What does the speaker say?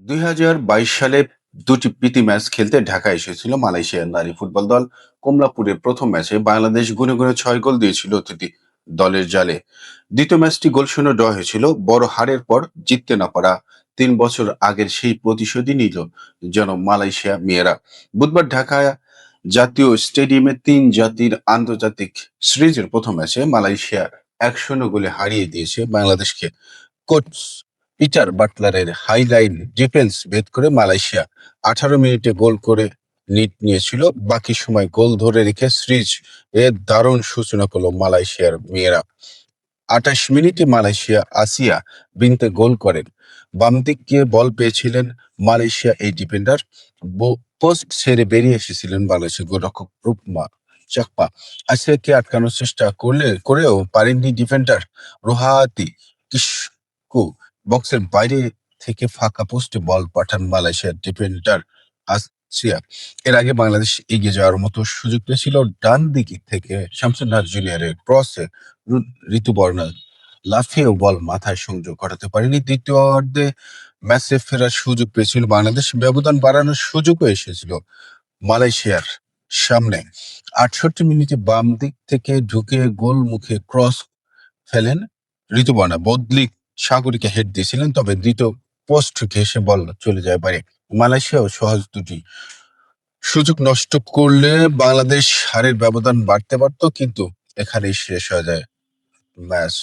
২০২২ সালে দুটি প্রীতি ম্যাচ খেলতে ঢাকা এসেছিল মালয়েশিয়ার নারী ফুটবল দল। কমলাপুরের প্রথম ম্যাচে বাংলাদেশ গুনে গুনে ৬ গোল দিয়েছিল অতিথি দলের জালে। দ্বিতীয় ম্যাচটি গোলশূন্য ড্র হয়েছিল। বড় হারের পর জিততে না পারা ৩ বছর আগের সেই প্রতিশোধই নিল যেন মালয়েশিয়া মেয়েরা। বুধবার ঢাকা জাতীয় স্টেডিয়ামে ৩ জাতির আন্তর্জাতিক সিরিজের প্রথম ম্যাচে মালয়েশিয়া ১-০ গোলে হারিয়ে দিয়েছে বাংলাদেশকে। কোচ পিটার বাটলারের হাইলাইন ডিফেন্স ভেদ করে মালয়েশিয়া ১৮ মিনিটে গোল করে নিয়েছিল। বাকি সময় গোল ধরে রেখে সিরিজ এর দারুণ সূচনা করলো মালয়েশিয়ার মেয়েরা। ২৮ মিনিটে মালয়েশিয়া আসিয়া বিনতে গোল করেন। বাম দিক দিয়ে বল পেয়েছিলেন মালয়েশিয়া এই ডিফেন্ডার। পোস্ট ছেড়ে বেরিয়ে এসেছিলেন বাংলাদেশের গোলরক্ষক রূপমা চাকপা। আসিয়াকে আটকানোর চেষ্টা করেও পারেননি ডিফেন্ডার রোহাতি কিসকু। বক্সের বাইরে থেকে ফাঁকা পোস্টে বল পাঠান মালয়েশিয়ার ডিফেন্ডার আসিয়া। এর আগে বাংলাদেশ এগিয়ে যাওয়ার মতো সুযোগ পেয়েছিল ডান দিক থেকে শামসুন্নাহার জুনিয়রের ক্রসে। ঋতুপর্ণা লাফিয়েও বল মাথায় সংযোগ ঘটাতে পারেনি। দ্বিতীয়ার্ধে ম্যাচে ফেরার সুযোগ পেয়েছিল বাংলাদেশ। ব্যবধান বাড়ানোর সুযোগও এসেছিল মালয়েশিয়ার সামনে। ৬৮ মিনিটে বাম দিক থেকে ঢুকে গোল মুখে ক্রস ফেলেন ঋতুপর্ণা। বদলি সাগরীকে হেড দিয়েছিলেন, তবে দ্বিতীয় পোস্ট ঘেঁষে বল চলে যায় বাইরে। মালয়েশিয়াও সহজ দুটি সুযোগ নষ্ট করলে বাংলাদেশ হারের ব্যবধান বাড়তে পারত, কিন্তু এখানেই শেষ হয়ে যায় ম্যাচ।